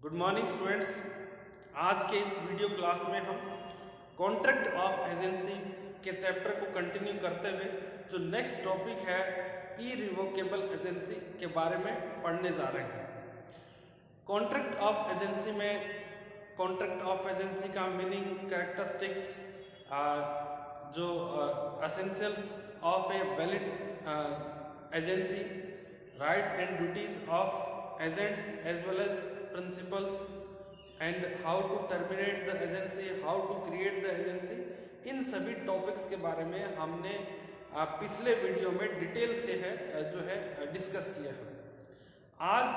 Good morning students. आज के इस वीडियो क्लास में हम कॉन्ट्रैक्ट ऑफ एजेंसी के चैप्टर को कंटिन्यू करते हुए जो नेक्स्ट टॉपिक है इरिवोकेबल एजेंसी के बारे में पढ़ने जा रहे हैं। कॉन्ट्रैक्ट ऑफ एजेंसी में कॉन्ट्रैक्ट ऑफ एजेंसी का मीनिंग, कैरेक्टरिस्टिक्स, जो essentials of a valid agency, rights and duties of agents as well as principals and how to terminate the agency, how to create the agency, इन सभी topics के बारे में हमने पिछले video में डिटेल से डिस्कस किया है। आज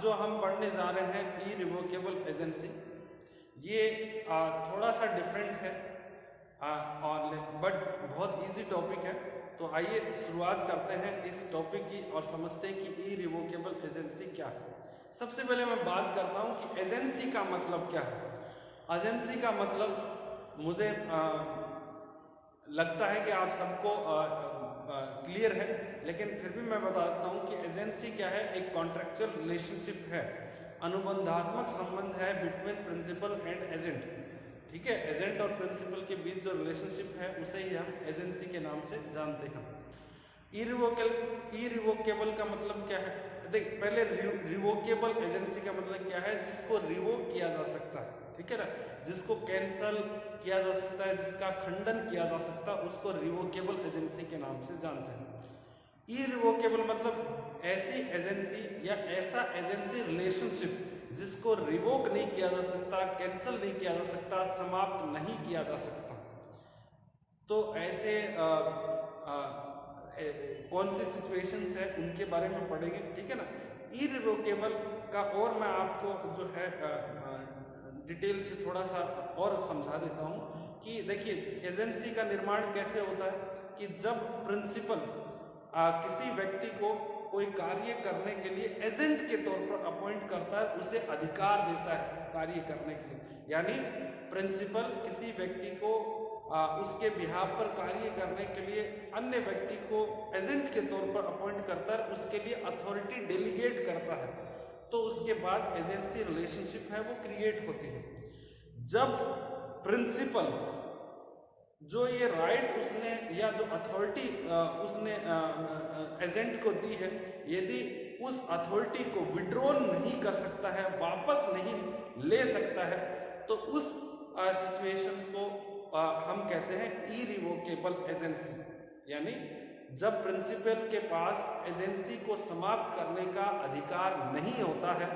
जो हम पढ़ने जा रहे हैं इरिवोकेबल एजेंसी, ये थोड़ा सा डिफरेंट है और बट बहुत इजी टॉपिक है। तो आइए शुरुआत करते हैं इस टॉपिक की और समझते हैं कि इरिवोकेबल एजेंसी क्या है। सबसे पहले मैं बात करता हूं कि एजेंसी का मतलब क्या है। एजेंसी का मतलब मुझे लगता है कि आप सबको क्लियर है, लेकिन फिर भी मैं बताता हूं कि एजेंसी क्या है। एक कॉन्ट्रैक्चुअल रिलेशनशिप है, अनुबंधात्मक संबंध है बिटवीन प्रिंसिपल एंड एजेंट। ठीक है, एजेंट और प्रिंसिपल के बीच जो रिलेशनशिप है उसे ही हम एजेंसी के नाम से जानते हैं। इरिवोकेबल का मतलब क्या है? देख, पहले रिवोकेबल एजेंसी का मतलब क्या है? जिसको रिवोक किया जा सकता है, ठीक है ना, जिसको कैंसल किया जा सकता है, जिसका खंडन किया जा सकता है, उसको रिवोकेबल एजेंसी के नाम से जानते हैं। इरिवोकेबल मतलब ऐसी एजेंसी या ऐसा एजेंसी रिलेशनशिप जिसको रिवोक नहीं किया जा सकता, कैंसल नहीं किया जा सकता, समाप्त नहीं किया जा सकता। तो ऐसे कौन सी सिचुएशंस है उनके बारे में पढ़ेंगे, ठीक है ना। इरिवोकेबल का और मैं आपको जो है डिटेल से थोड़ा सा और समझा देता हूं कि देखिए एजेंसी का निर्माण कैसे होता है कि जब प्रिंसिपल किसी व्यक्ति को कोई कार्य करने के लिए एजेंट के तौर पर अपॉइंट करता है, उसे अधिकार देता है कार्य करने के लिए। यानी प्रिंसिपल किसी व्यक्ति को उसके बिहाफ पर कार्य करने के लिए अन्य व्यक्ति को एजेंट के तौर पर अपॉइंट करता है, उसके लिए अथॉरिटी डेलीगेट करता है, तो उसके बाद एजेंसी रिलेशनशिप है वो क्रिएट होती है। जब प्रिंसिपल जो ये राइट उसने या जो अथॉरिटी उसने एजेंट को दी है, यदि उस अथॉरिटी को विड्रॉ नहीं कर सकता है, वापस नहीं ले सकता है, तो उस सिचुएशंस को हम कहते हैं इरिवोकेबल एजेंसी। यानी जब प्रिंसिपल के पास एजेंसी को समाप्त करने का अधिकार नहीं होता है,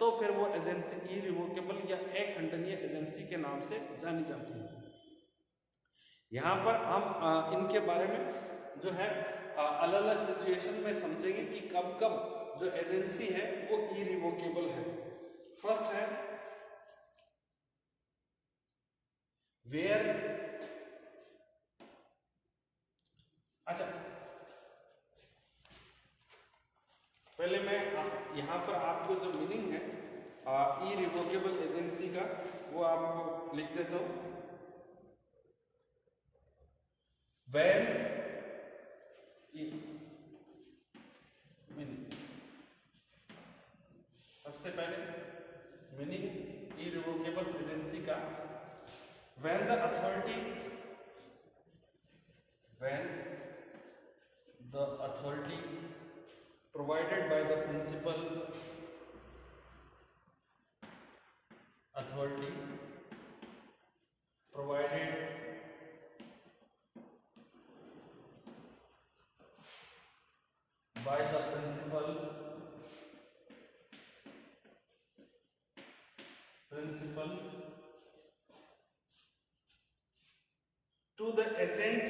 तो फिर वो एजेंसी इरिवोकेबल या अखंडनीय एजेंसी के नाम से जानी जाती है। यहाँ पर हम इनके बारे में जो है अलग अलग सिचुएशन में समझेंगे कि कब कब जो एजेंसी है वो इरिवोकेबल है। फर्स्ट है वेयर, अच्छा पहले मैं यहाँ पर आपको जो मीनिंग है इरिवोकेबल एजेंसी का वो आपको लिख देता हूं। When सबसे पहले मीनिंग इरिवोकेबल एजेंसी का, when the authority provided by the principal by the principal to the agent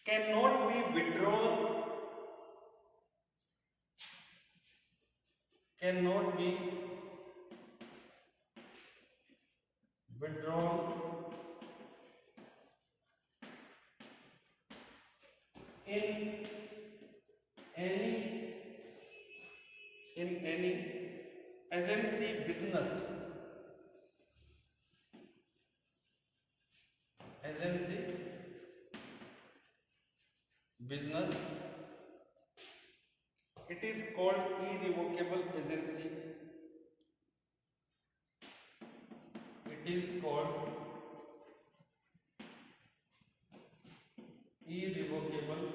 cannot be withdrawn in any agency business, business, it is called irrevocable agency. It is called irrevocable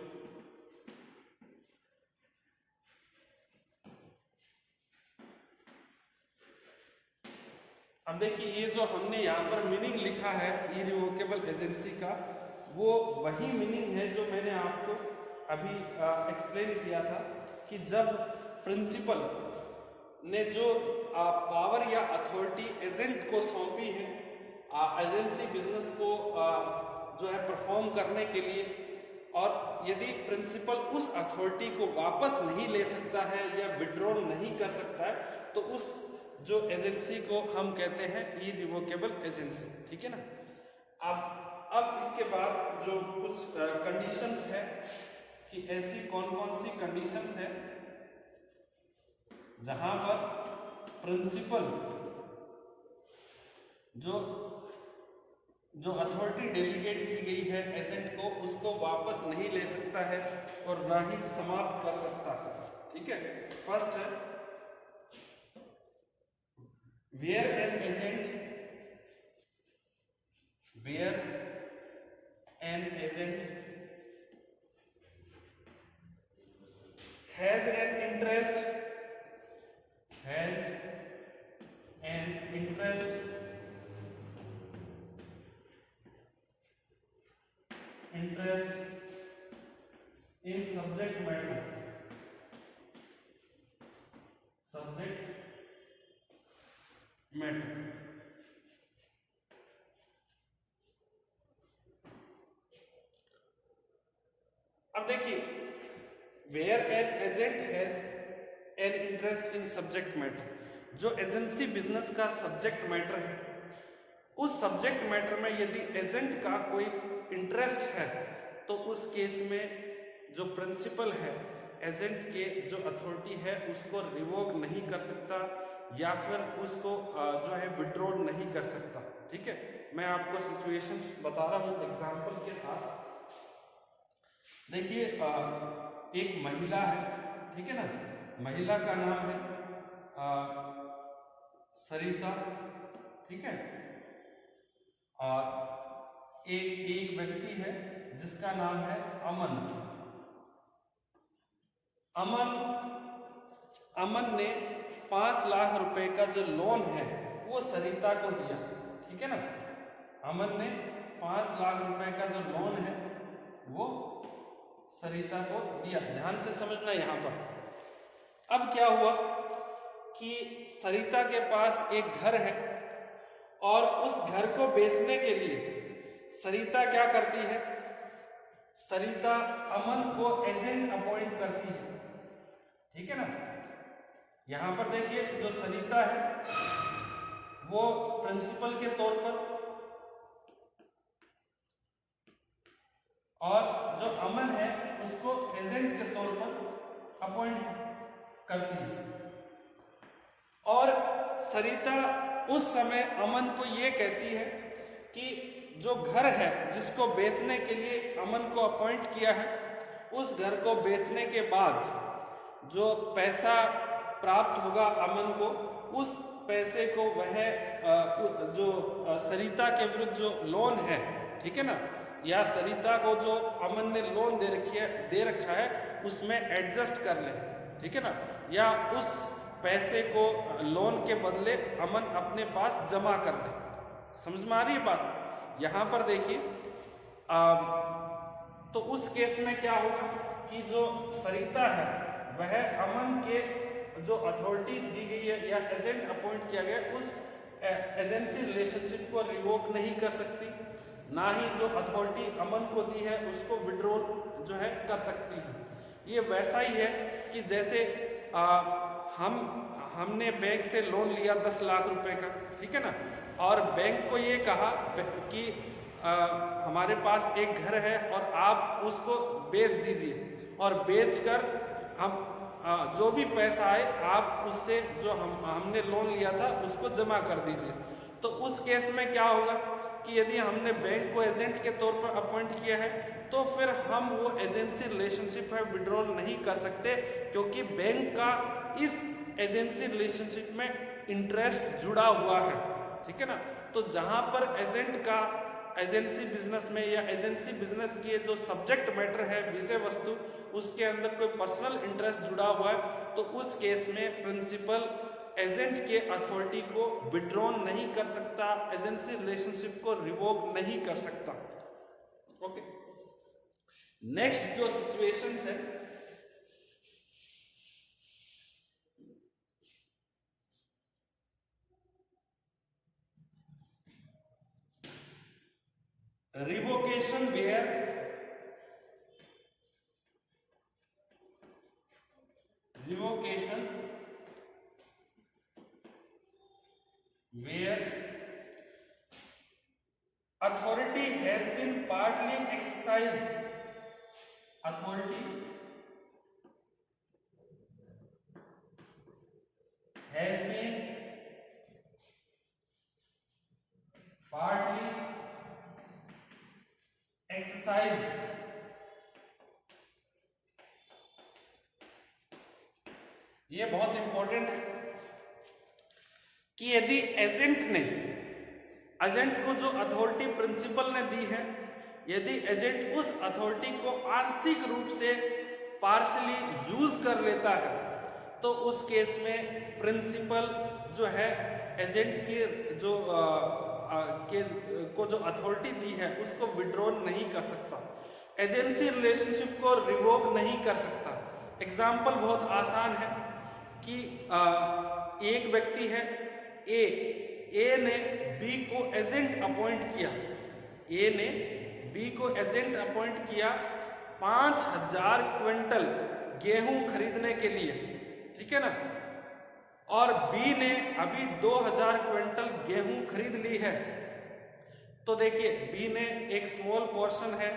अब देखिए ये जो हमने यहाँ पर meaning लिखा है irrevocable agency का, वो वही मीनिंग है जो मैंने आपको अभी एक्सप्लेन किया था कि जब प्रिंसिपल ने जो पावर या अथॉरिटी एजेंट को सौंपी है एजेंसी बिजनेस को जो है परफॉर्म करने के लिए, और यदि प्रिंसिपल उस अथॉरिटी को वापस नहीं ले सकता है या विड्रॉ नहीं कर सकता है, तो उस जो एजेंसी को हम कहते हैं इरिवोकेबल एजेंसी। ठीक है ना। अब इसके बाद जो कुछ कंडीशंस है कि ऐसी कौन कौन सी कंडीशंस है जहां पर प्रिंसिपल जो अथॉरिटी डेलीगेट की गई है एजेंट को, उसको वापस नहीं ले सकता है और ना ही समाप्त कर सकता है। ठीक है। फर्स्ट है where an agent has an interest in subject matter अब देखिए where an agent has an interest in subject matter, जो एजेंसी बिजनेस का सब्जेक्ट मैटर है, उस सब्जेक्ट मैटर में यदि एजेंट का कोई इंटरेस्ट है तो उस केस में जो प्रिंसिपल है एजेंट के जो अथॉरिटी है उसको रिवोक नहीं कर सकता या फिर उसको जो है विड्रॉ नहीं कर सकता। ठीक है। मैं आपको सिचुएशंस बता रहा हूं एग्जांपल के साथ। देखिए एक महिला है, ठीक है ना, महिला का नाम है सरिता, ठीक है, और एक व्यक्ति है जिसका नाम है अमन। अमन ने 5 लाख रुपए का जो लोन है वो सरिता को दिया। ठीक है ना। अमन ने 5 लाख रुपए का जो लोन है वो सरिता को दिया। ध्यान से समझना यहां पर। अब क्या हुआ कि सरिता के पास एक घर है और उस घर को बेचने के लिए सरिता क्या करती है, सरिता अमन को एजेंट अपॉइंट करती है। ठीक है ना। यहां पर देखिए जो सरिता है वो प्रिंसिपल के तौर पर और जो अमन है उसको एजेंट के तौर पर अपॉइंट करती है। और सरिता उस समय अमन को ये कहती है कि जो घर है जिसको बेचने के लिए अमन को अपॉइंट किया है, उस घर को बेचने के बाद जो पैसा प्राप्त होगा अमन को, उस पैसे को वह जो सरिता के विरुद्ध जो लोन है, ठीक है ना, या सरिता को जो अमन ने लोन दे रखा है उसमें एडजस्ट कर ले। ठीक है ना। या उस पैसे को लोन के बदले अमन अपने पास जमा कर ले। समझ में आ रही है बात। यहां पर देखिए तो उस केस में क्या होगा कि जो सरिता है वह अमन के जो अथॉरिटी दी गई है या एजेंट अपॉइंट किया गया उस एजेंसी रिलेशनशिप को रिवोक नहीं कर सकती, ना ही जो अथॉरिटी अमन को दी है उसको विड्रॉ जो है कर सकती है। ये वैसा ही है कि जैसे हमने बैंक से लोन लिया 10 लाख रुपए का, ठीक है ना, और बैंक को ये कहा कि हमारे पास एक घर है और आप उसको बेच दीजिए और बेचकर हम जो भी पैसा आए आप उससे जो हमने लोन लिया था उसको जमा कर दीजिए। तो उस केस में क्या होगा कि यदि हमने बैंक को एजेंट के तौर पर अपॉइंट किया है तो फिर हम वो एजेंसी रिलेशनशिप है विड्रॉल नहीं कर सकते, क्योंकि बैंक का इस एजेंसी रिलेशनशिप में इंटरेस्ट जुड़ा हुआ है। ठीक है ना। तो जहां पर एजेंट का एजेंसी बिजनेस में या एजेंसी बिजनेस की जो सब्जेक्ट मैटर है, विषय वस्तु, उसके अंदर कोई पर्सनल इंटरेस्ट जुड़ा हुआ है, तो उस केस में प्रिंसिपल एजेंट के अथॉरिटी को विड्रॉन नहीं कर सकता, एजेंसी रिलेशनशिप को रिवोक नहीं कर सकता। ओके, नेक्स्ट जो सिचुएशन है, revocation where authority has been partly exercised, authority has been partly exercised, ये बहुत इंपॉर्टेंट है कि यदि एजेंट को जो अथॉरिटी प्रिंसिपल ने दी है, यदि एजेंट उस अथॉरिटी को आंशिक रूप से पार्शली यूज कर लेता है, तो उस केस में प्रिंसिपल जो है एजेंट की जो को जो अथॉरिटी दी है उसको विड्रॉ नहीं कर सकता, एजेंसी रिलेशनशिप को रिवोक नहीं कर सकता। एग्जाम्पल बहुत आसान है कि एक व्यक्ति है ए ने बी को एजेंट अपॉइंट किया, ए ने बी को एजेंट अपॉइंट किया 5000 क्विंटल गेहूं खरीदने के लिए, ठीक है ना, और बी ने अभी 2000 क्विंटल गेहूं खरीद ली है। तो देखिए बी ने एक स्मॉल पोर्शन है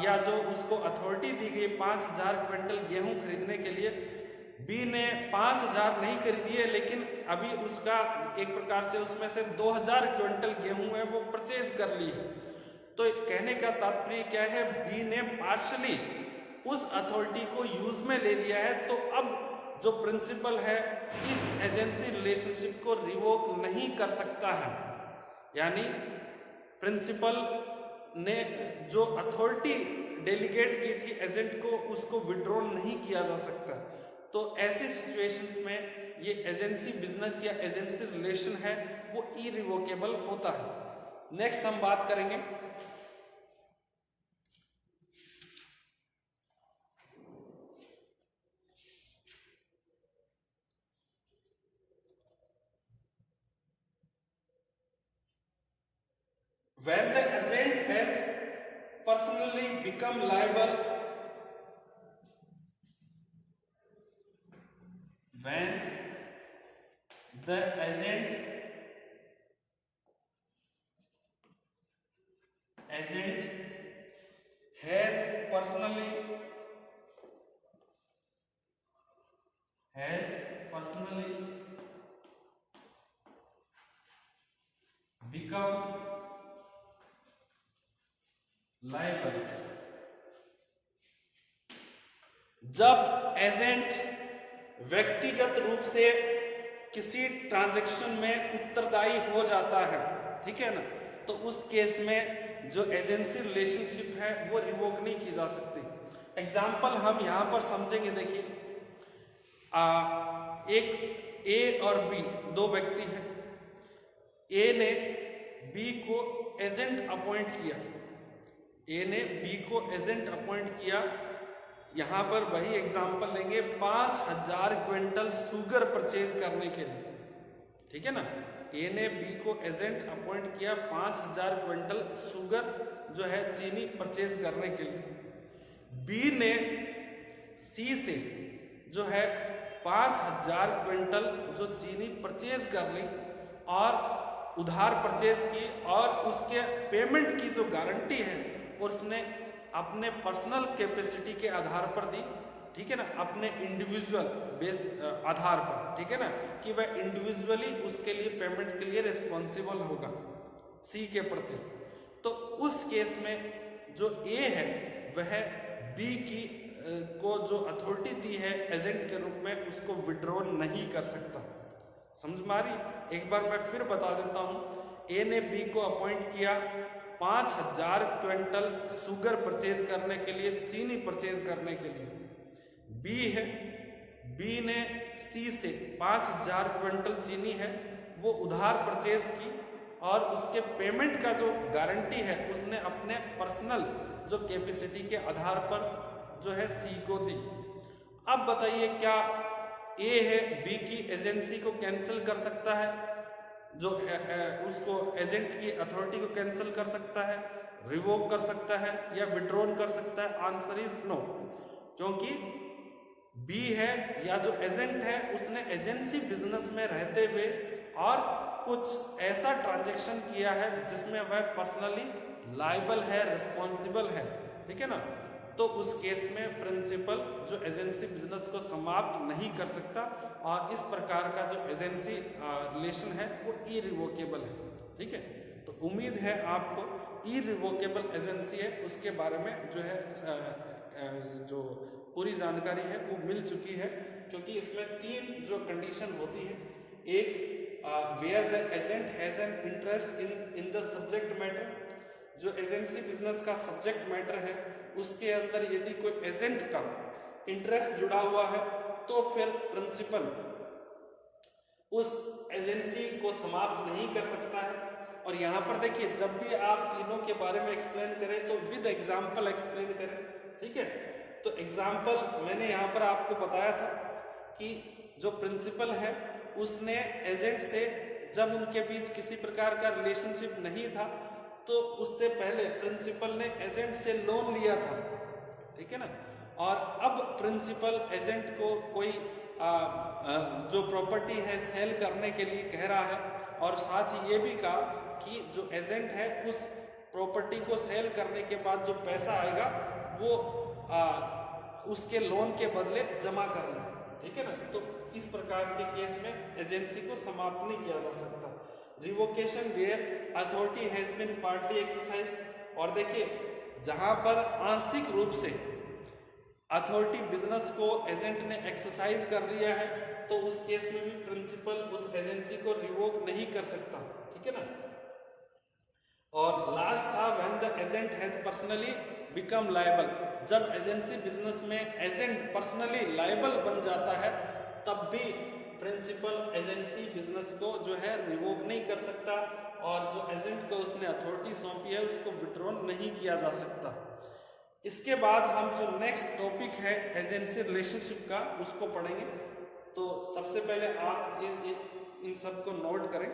या जो उसको अथॉरिटी दी गई 5000 क्विंटल गेहूं खरीदने के लिए, बी ने 5000 नहीं खरीदी है, लेकिन अभी उसका एक प्रकार से उसमें से 2000 क्विंटल गेहूं है वो परचेज कर ली है। तो कहने का तात्पर्य क्या है, बी ने पार्शली उस अथॉरिटी को यूज में ले लिया है, तो अब जो प्रिंसिपल है इस एजेंसी रिलेशनशिप को रिवोक नहीं कर सकता है। यानी प्रिंसिपल ने जो अथॉरिटी डेलीगेट की थी एजेंट को, उसको विड्रॉ नहीं किया जा सकता। तो ऐसी सिचुएशंस में ये एजेंसी बिजनेस या एजेंसी रिलेशन है वो इरिवोकेबल होता है। नेक्स्ट हम बात करेंगे when the agent has personally become liable, when the agent has personally become liable, जब एजेंट व्यक्तिगत रूप से किसी ट्रांजैक्शन में उत्तरदायी हो जाता है, ठीक है ना, तो उस केस में जो एजेंसी रिलेशनशिप है वो रिवोक नहीं की जा सकती। एग्जाम्पल हम यहां पर समझेंगे। देखिए एक ए और बी दो व्यक्ति हैं, ए ने बी को एजेंट अपॉइंट किया, ए ने बी को एजेंट अपॉइंट किया, यहां पर वही एग्जांपल लेंगे 5000 क्विंटल शुगर परचेज करने के लिए, ठीक है ना। ए ने बी को एजेंट अपॉइंट किया 5000 क्विंटल शुगर जो है चीनी परचेज करने के लिए। बी ने सी से जो है 5000 क्विंटल जो चीनी परचेज कर ली और उधार परचेज की, और उसके पेमेंट की जो गारंटी है उसने अपने पर्सनल कैपेसिटी के आधार पर दी, ठीक है ना, अपने इंडिविजुअल बेस आधार पर, ठीक है ना, कि वह इंडिविजुअली उसके लिए पेमेंट के लिए रिस्पॉन्सिबल होगा सी के प्रति। तो उस केस में जो ए है वह बी की को जो अथॉरिटी दी है एजेंट के रूप में उसको विड्रॉ नहीं कर सकता। समझ में आ रही? एक बार मैं फिर बता देता हूं। ए ने बी को अपॉइंट किया 5000 क्विंटल शुगर परचेज करने के लिए, चीनी परचेज करने के लिए। बी है, बी ने सी से 5000 क्विंटल चीनी है वो उधार परचेज की और उसके पेमेंट का जो गारंटी है उसने अपने पर्सनल जो कैपेसिटी के आधार पर जो है सी को दी। अब बताइए क्या ए है बी की एजेंसी को कैंसिल कर सकता है, जो उसको एजेंट की अथॉरिटी को कैंसिल कर सकता है, रिवोक कर सकता है या विड्रॉन कर सकता है? आंसर इज नो, क्योंकि बी है या जो एजेंट है उसने एजेंसी बिजनेस में रहते हुए और कुछ ऐसा ट्रांजैक्शन किया है जिसमें वह पर्सनली लायबल है, रिस्पॉन्सिबल है, ठीक है ना। तो उस केस में प्रिंसिपल जो एजेंसी बिजनेस को समाप्त नहीं कर सकता और इस प्रकार का जो एजेंसी रिलेशन है वो इरिवोकेबल है, ठीक है। तो उम्मीद है आपको इरिवोकेबल एजेंसी है उसके बारे में जो है जो पूरी जानकारी है वो मिल चुकी है, क्योंकि इसमें 3 जो कंडीशन होती है। एक where the agent has an interest in the subject matter, जो एजेंसी बिजनेस का सब्जेक्ट मैटर है उसके अंदर यदि कोई एजेंट का इंटरेस्ट जुड़ा हुआ है तो फिर प्रिंसिपल उस एजेंसी को समाप्त नहीं कर सकता है। और यहाँ पर देखिए जब भी आप तीनों के बारे में एक्सप्लेन करें तो विद एग्जाम्पल एक्सप्लेन करें, ठीक है। तो एग्जाम्पल मैंने यहाँ पर आपको बताया था कि जो प्रिंसिपल है उसने एजेंट से, जब उनके बीच किसी प्रकार का रिलेशनशिप नहीं था तो उससे पहले प्रिंसिपल ने एजेंट से लोन लिया था, ठीक है ना। और अब प्रिंसिपल एजेंट को कोई जो प्रॉपर्टी है सेल करने के लिए कह रहा है और साथ ही ये भी कहा कि जो एजेंट है उस प्रॉपर्टी को सेल करने के बाद जो पैसा आएगा वो उसके लोन के बदले जमा करना, ठीक है ना। तो इस प्रकार के केस में एजेंसी को समाप्त नहीं किया जा सकता। Revocation where authority has been partly exercise, और देखिए जहां पर आंशिक रूप से अथॉरिटी बिजनेस को एजेंट ने एक्सरसाइज कर लिया है तो उस केस में भी प्रिंसिपल उस एजेंसी को रिवोक नहीं कर सकता, ठीक है ना। और लास्ट था when the agent has personally become liable, जब एजेंसी बिजनेस में एजेंट पर्सनली लायबल बन जाता है तब भी प्रिंसिपल एजेंसी बिजनेस को जो है रिवोक नहीं कर सकता और जो एजेंट को उसने अथॉरिटी सौंपी है उसको विड्रॉ नहीं किया जा सकता। इसके बाद हम जो नेक्स्ट टॉपिक है एजेंसी रिलेशनशिप का उसको पढ़ेंगे। तो सबसे पहले आप इन सब को नोट करें।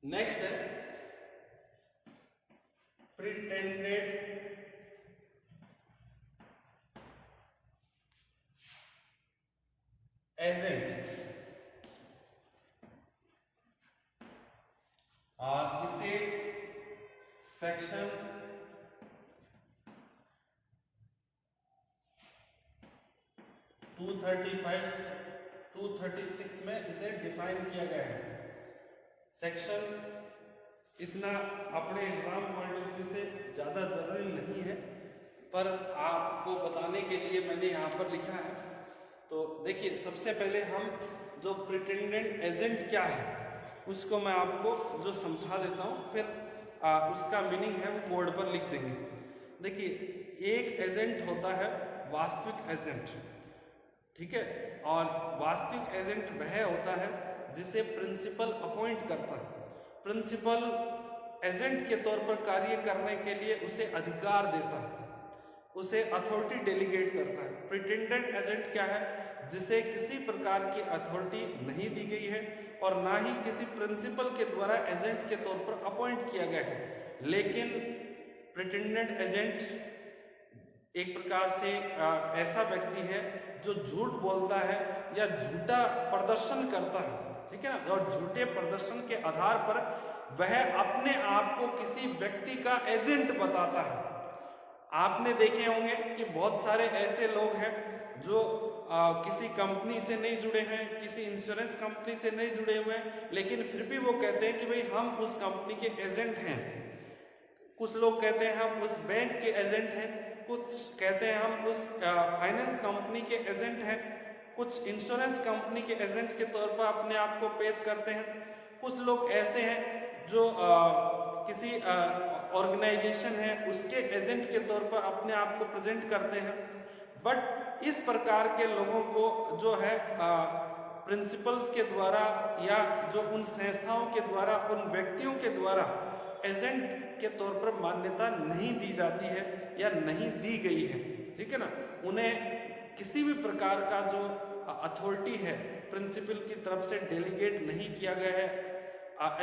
नेक्स्ट है प्रिटेंडेड एजेंट, और इसे सेक्शन 235 236 में इसे डिफाइन किया गया है। सेक्शन इतना अपने एग्जाम पॉइंट ऑफ व्यू से ज़्यादा ज़रूरी नहीं है, पर आपको बताने के लिए मैंने यहाँ पर लिखा है तो देखिए सबसे पहले हम जो प्रिटेंडेंट एजेंट क्या है उसको मैं आपको जो समझा देता हूँ, फिर उसका मीनिंग है वो बोर्ड पर लिख देंगे। देखिए एक एजेंट होता है वास्तविक एजेंट, ठीक है, और वास्तविक एजेंट वह होता है जिसे प्रिंसिपल अपॉइंट करता है। प्रिंसिपल एजेंट के तौर पर कार्य करने के लिए उसे अधिकार देता है, उसे अथॉरिटी डेलीगेट करता है। प्रिटेंडेंट एजेंट क्या है? जिसे किसी प्रकार की अथॉरिटी नहीं दी गई है और ना ही किसी प्रिंसिपल के द्वारा एजेंट के तौर पर अपॉइंट किया गया है, लेकिन प्रिटेंडेंट एजेंट एक प्रकार से ऐसा व्यक्ति है जो झूठ बोलता है या झूठा प्रदर्शन करता है, ठीक है ना, और झूठे प्रदर्शन के आधार पर वह अपने आप को किसी व्यक्ति का एजेंट बताता है। आपने देखे होंगे कि बहुत सारे ऐसे लोग हैं जो किसी कंपनी से नहीं जुड़े हैं, किसी इंश्योरेंस कंपनी से नहीं जुड़े हुए हैं, लेकिन फिर भी वो कहते हैं कि भाई हम उस कंपनी के एजेंट हैं। कुछ लोग कहते हैं हम उस बैंक के एजेंट हैं, कुछ कहते हैं हम उस फाइनेंस कंपनी के एजेंट हैं, कुछ इंश्योरेंस कंपनी के एजेंट के तौर पर अपने आप को पेश करते हैं। कुछ लोग ऐसे हैं जो किसी ऑर्गेनाइजेशन है उसके एजेंट के तौर पर अपने आप को प्रेजेंट करते हैं। बट इस प्रकार के लोगों को जो है प्रिंसिपल्स के द्वारा या जो उन संस्थाओं के द्वारा, उन व्यक्तियों के द्वारा एजेंट के तौर पर मान्यता नहीं दी जाती है या नहीं दी गई है, ठीक है ना। उन्हें किसी भी प्रकार का जो अथॉरिटी है प्रिंसिपल की तरफ से डेलीगेट नहीं किया गया है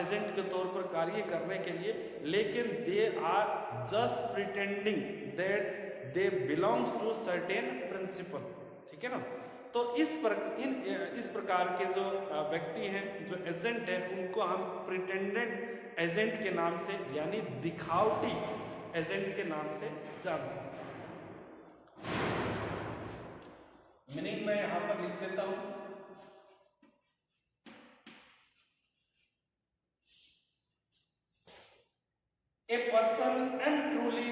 एजेंट के तौर पर कार्य करने के लिए, लेकिन they are just pretending that they belongs to certain principal, ठीक है ना। तो इस प्रकार के जो व्यक्ति हैं, जो एजेंट है, उनको हम प्रिटेंडेंट एजेंट के नाम से यानी दिखावटी एजेंट के नाम से जानते हैं। मीनिंग मैं यहां पर लिख देता हूं। A person untruly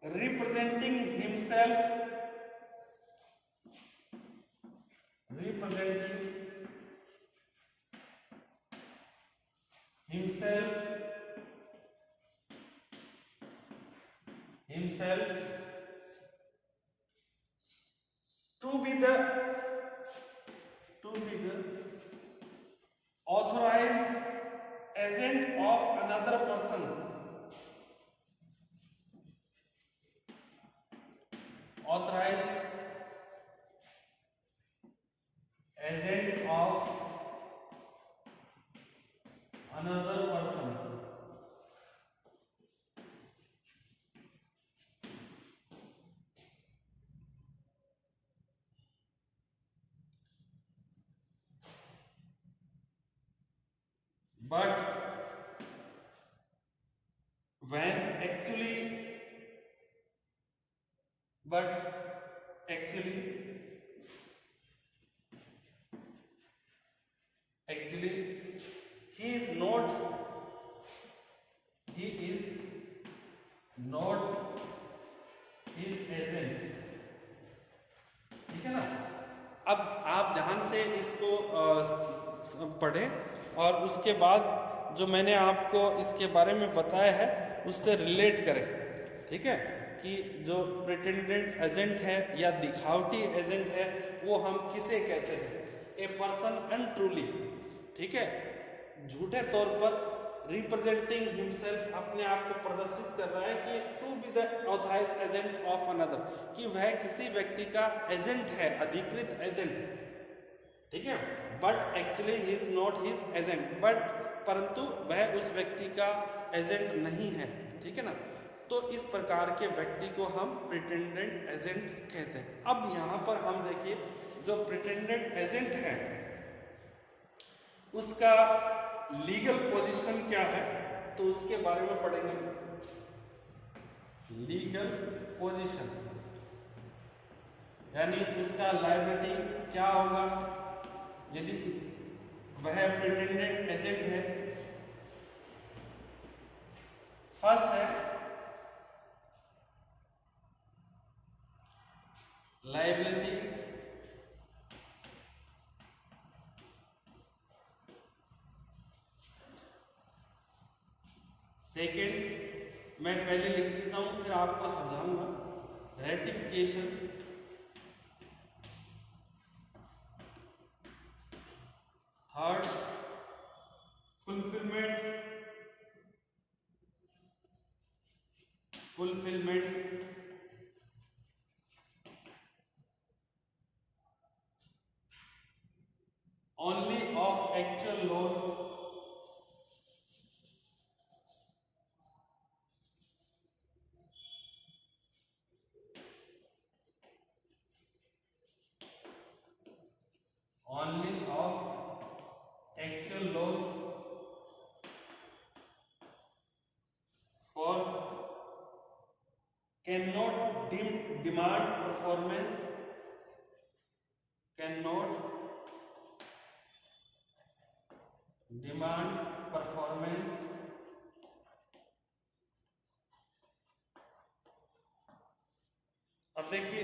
representing himself to be the authorized agent of another person, authorized agent of another person, but when actually he is not his agent, ठीक है ना। अब आप ध्यान से इसको पढ़ें और उसके बाद जो मैंने आपको इसके बारे में बताया है उससे रिलेट करें, ठीक है, कि जो प्रिटेंडेंट एजेंट है या दिखावटी एजेंट है वो हम किसे कहते हैं। ए पर्सन अनट्रूली, ठीक है, झूठे तौर पर रिप्रेजेंटिंग हिमसेल्फ, अपने आप को प्रदर्शित कर रहा है कि to be the authorised agent of another, कि वह किसी व्यक्ति का एजेंट है, अधिकृत एजेंट, ठीक है, but actually he is not his agent, but परंतु वह उस व्यक्ति का एजेंट नहीं है, ठीक है ना। तो इस प्रकार के व्यक्ति को हम प्रिटेंडेंट एजेंट कहते हैं। अब यहाँ पर हम देखिए जो प्रिटेंडेंट एजेंट है उसका लीगल पोजीशन क्या है, तो उसके बारे में पढ़ेंगे। लीगल पोजीशन यानी उसका लायबिलिटी क्या होगा, यदि वह प्रिटेंडेड एजेंट है, फर्स्ट है लायबिलिटी, सेकेंड मैं पहले लिख देता हूं फिर आपको समझाऊंगा, ratification, third fulfilment, only of actual loss, only of actual loss for cannot demand performance, cannot demand performance अब देखिए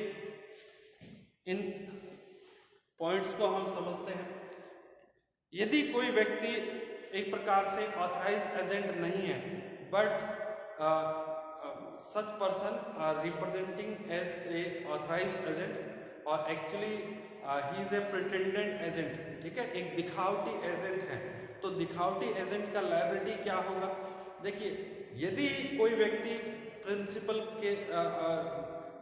इन पॉइंट्स को हम समझते हैं। यदि कोई व्यक्ति एक प्रकार से ऑथराइज्ड एजेंट नहीं है, but such person are representing as a authorised agent और actually he is a pretendant agent, ठीक है, एक दिखावटी एजेंट है, तो दिखावटी एजेंट का लायबिलिटी क्या होगा? देखिए, यदि कोई व्यक्ति प्रिंसिपल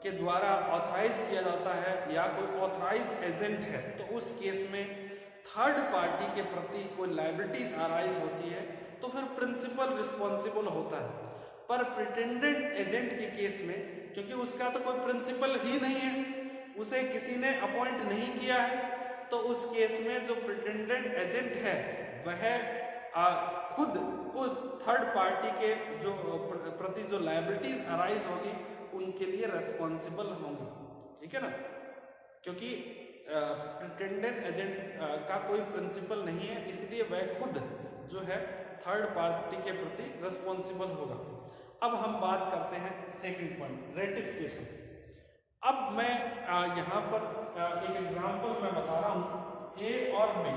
के द्वारा ऑथराइज किया जाता है या कोई ऑथराइज एजेंट है, तो उस केस में थर्ड पार्टी के प्रति कोई लायबिलिटीज अराइज होती है तो फिर प्रिंसिपल रिस्पॉन्सिबल होता है। पर प्रिटेंडेंट एजेंट के केस में, क्योंकि उसका तो कोई प्रिंसिपल ही नहीं है, उसे किसी ने अपॉइंट नहीं किया है, तो उस केस में जो प्रिटेंडेंट एजेंट है वह खुद उस थर्ड पार्टी के जो प्रति जो लायबिलिटीज अराइज होगी उनके लिए रेस्पॉन्सिबल होंगे, ठीक है ना, क्योंकि प्रिटेंडेंट एजेंट का कोई प्रिंसिपल नहीं है, इसलिए वह खुद जो है थर्ड पार्टी के प्रति रेस्पॉन्सिबल होगा। अब हम बात करते हैं सेकंड पॉइंट, रेटिफिकेशन। अब मैं यहाँ पर एक एग्जांपल मैं बता रहा हूँ, ए और बी,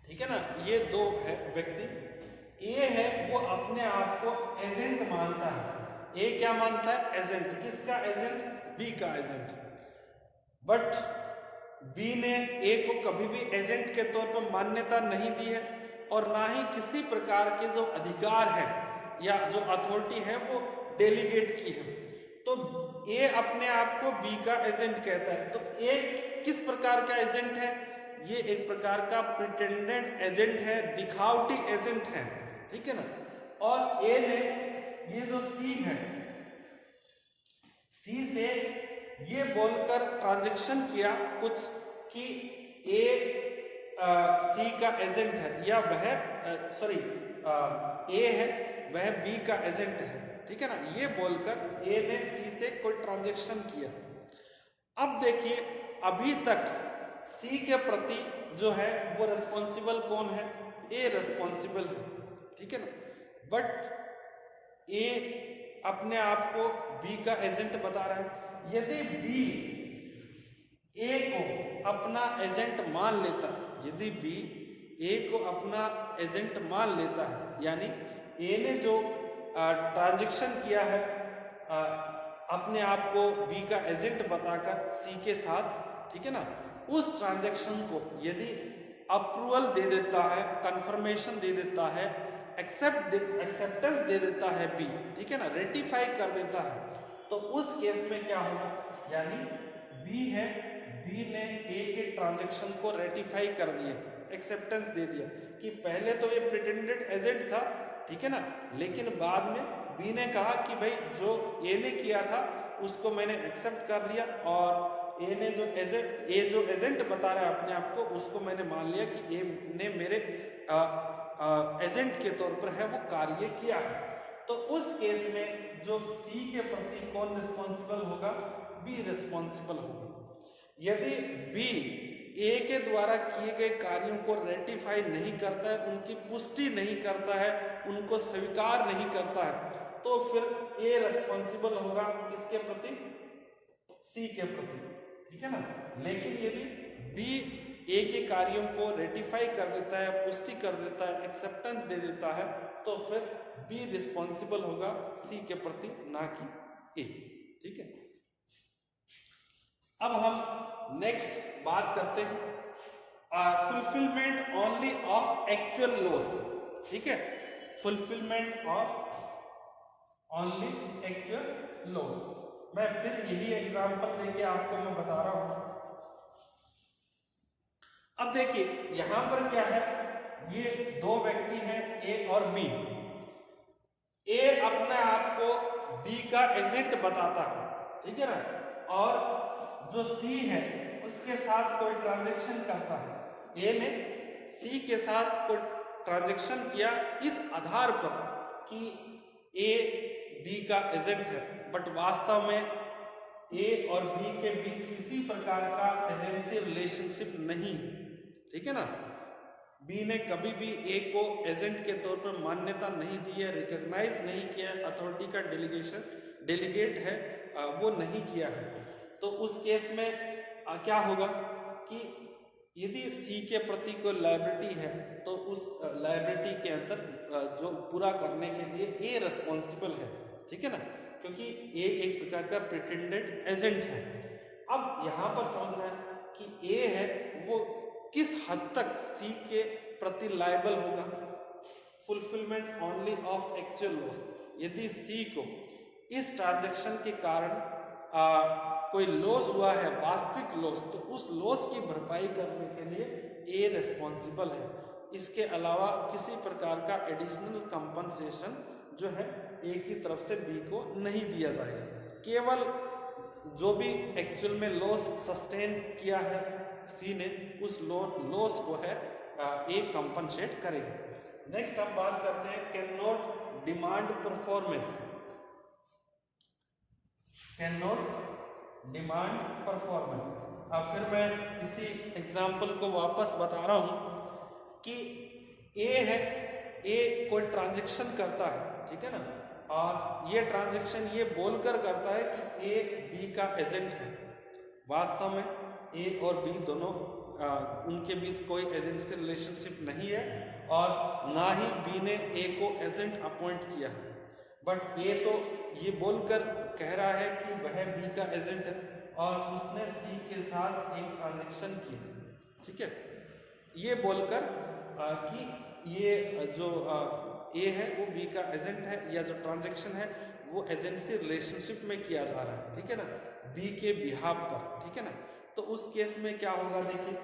ठीक है ना, ये दो है व्यक्ति, ए है वो अपने आप को एजेंट मानता है, ए क्या मानता है? एजेंट। किसका एजेंट? बी का एजेंट। बट बी ने ए को कभी भी एजेंट के तौर पर मान्यता नहीं दी है और ना ही किसी प्रकार के जो अधिकार है या जो अथॉरिटी है वो डेलीगेट की है। तो ए अपने आप को बी का एजेंट कहता है, तो ए किस प्रकार का एजेंट है? ये एक प्रकार का प्रिटेंडेंट एजेंट है, दिखावटी एजेंट है, ठीक है ना। और ए ने ये जो सी है, सी से ये बोलकर ट्रांजैक्शन किया कुछ कि ए सी का एजेंट है या वह ए है वह बी का एजेंट है, ठीक है ना, ये बोलकर ए ने सी से कोई ट्रांजैक्शन किया। अब देखिए, अभी तक सी के प्रति जो है वो रिस्पॉन्सिबल कौन है? ए रिस्पॉन्सिबल है, ठीक है ना। बट ए अपने आप को बी का एजेंट बता रहा है। यदि बी ए को अपना एजेंट मान लेता है, यदि बी ए को अपना एजेंट मान लेता है, यानी ए ने जो ट्रांजैक्शन किया है अपने आप को बी का एजेंट बताकर सी के साथ, ठीक है ना, उस ट्रांजैक्शन को यदि अप्रूवल दे देता है, कंफर्मेशन दे देता है, एक्सेप्टेंस दे देता है बी, ठीक है ना, रेटिफाई कर देता है, तो उस केस में क्या होगा? यानी बी है, बी ने ए के ट्रांजैक्शन को रेटिफाई कर दिया, एक्सेप्टेंस दे दिया कि पहले तो ये प्रिटेंडेड एजेंट था, ठीक है ना, लेकिन बाद में बी ने कहा कि भाई जो ए ने किया था उसको मैंने एक्सेप्ट कर लिया और ए ने जो एजेंट बता रहा है अपने आप को, उसको मैंने मान लिया कि ए ने मेरे एजेंट के तौर पर है वो कार्य किया है। तो उस केस में जो सी के प्रति कौन रिस्पॉन्सिबल होगा? बी रिस्पॉन्सिबल होगा। यदि बी ए के द्वारा किए गए कार्यों को रेटिफाई नहीं करता है, उनकी पुष्टि नहीं करता है, उनको स्वीकार नहीं करता है, तो फिर ए रिस्पॉन्सिबल होगा किसके प्रति? सी के प्रति, ठीक है ना। लेकिन यदि बी ए के कार्यों को रेटिफाई कर देता है, पुष्टि कर देता है, एक्सेप्टेंस दे देता है, तो फिर बी रिस्पॉन्सिबल होगा सी के प्रति, ना कि ए, ठीक है। अब हम नेक्स्ट बात करते हैं fulfilment only of actual loss, ठीक है। Fulfilment of only actual loss, मैं फिर यही एग्जांपल देके आपको मैं बता रहा हूं। अब देखिए यहां पर क्या है, ये दो व्यक्ति हैं ए और बी। ए अपने आप को बी का एजेंट बताता है, ठीक है ना, और जो सी है उसके साथ कोई ट्रांजैक्शन करता है। ए ने सी के साथ कोई ट्रांजैक्शन किया इस आधार पर कि ए बी का एजेंट है, बट वास्तव में ए और बी के बीच किसी प्रकार का एजेंसी रिलेशनशिप नहीं, ठीक है ना। बी ने कभी भी ए को एजेंट के तौर पर मान्यता नहीं दी है, रिकॉग्नाइज नहीं किया, अथॉरिटी का डेलीगेट है वो नहीं किया है। तो उस केस में क्या होगा कि यदि सी के प्रति कोई लायबिलिटी है तो उस लायबिलिटी के अंदर जो पूरा करने के लिए ए रिस्पॉन्सिबल है, ठीक है ना, क्योंकि ए एक प्रकार का प्रिटेंडेड एजेंट है। अब यहां पर समझना है कि ए है वो किस हद तक सी के प्रति लायबल होगा। Fulfilment only of actual loss, यदि सी को इस ट्रांजैक्शन के कारण कोई लॉस हुआ है, वास्तविक लॉस, तो उस लॉस की भरपाई करने के लिए ए रिस्पॉन्सिबल है। इसके अलावा किसी प्रकार का एडिशनल कंपनसेशन जो है ए की तरफ से बी को नहीं दिया जाएगा, केवल जो भी एक्चुअल में लॉस सस्टेन किया है सी ने, उस लॉस को है ए कंपनसेट करेगा। नेक्स्ट हम बात करते हैं can not demand performance. Can not demand performance. अब फिर मैं इसी एग्जाम्पल को वापस बता रहा हूं कि ए है, ए कोई ट्रांजैक्शन करता है, ठीक है ना, और ये ट्रांजैक्शन ये बोलकर करता है कि ए बी का एजेंट है। वास्तव में ए और बी दोनों उनके बीच कोई एजेंसी रिलेशनशिप नहीं है और ना ही बी ने ए को एजेंट अपॉइंट किया है, बट ए तो ये बोलकर कह रहा है कि वह बी का एजेंट है और उसने सी के साथ एक ट्रांजैक्शन किया, ठीक है, ये बोलकर कि ये जो ए है वो बी का एजेंट है, या जो ट्रांजैक्शन है वो एजेंसी रिलेशनशिप में किया जा रहा है, ठीक है ना, बी के बिहाफ पर, ठीक है ना। तो उस केस में क्या होगा, देखिए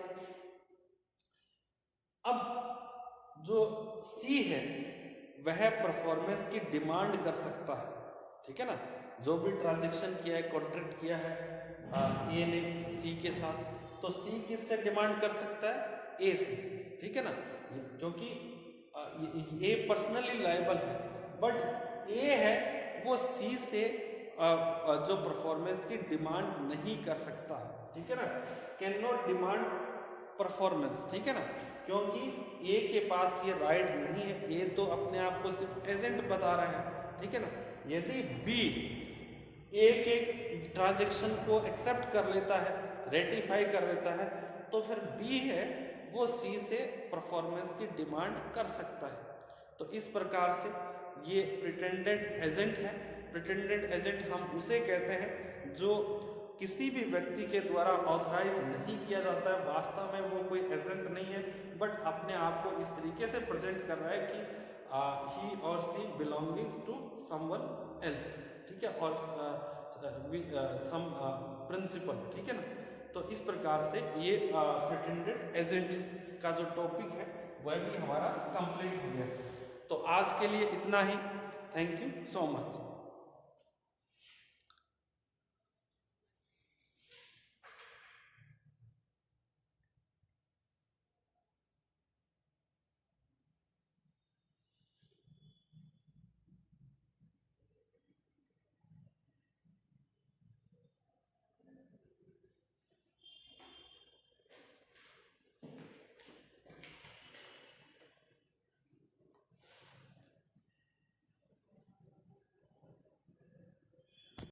अब जो सी है वह परफॉर्मेंस की डिमांड कर सकता है, ठीक है ना, जो भी ट्रांजैक्शन किया है, कॉन्ट्रैक्ट किया है ए ने सी के साथ, तो सी किससे डिमांड कर सकता है, ए से, ठीक है ना, क्योंकि ए पर्सनली लायबल है, बट ए है वो सी से जो परफॉर्मेंस की डिमांड नहीं कर सकता है, ठीक है ना। कैन नॉट डिमांड परफॉर्मेंस, ठीक है ना, क्योंकि ए के पास ये राइट नहीं है, ए तो अपने आप को सिर्फ एजेंट बता रहा है, ठीक है ना। यदि बी ए के ट्रांजैक्शन को एक्सेप्ट कर लेता है, रेटिफाई कर लेता है, तो फिर बी है वो सी से परफॉर्मेंस की डिमांड कर सकता है। तो इस प्रकार से ये प्रिटेंडेड एजेंट है। प्रिटेंडेड एजेंट हम उसे कहते हैं जो किसी भी व्यक्ति के द्वारा ऑथराइज नहीं किया जाता है, वास्तव में वो कोई एजेंट नहीं है, बट अपने आप को इस तरीके से प्रेजेंट कर रहा है कि ही और सी बिलोंगिंग्स टू समवन एल्स, ठीक है, और सम प्रिंसिपल, ठीक है ना। तो इस प्रकार से ये प्रिटेंडेड एजेंट का जो टॉपिक है वह भी हमारा कंप्लीट हो गया। तो आज के लिए इतना ही। Thank you so much.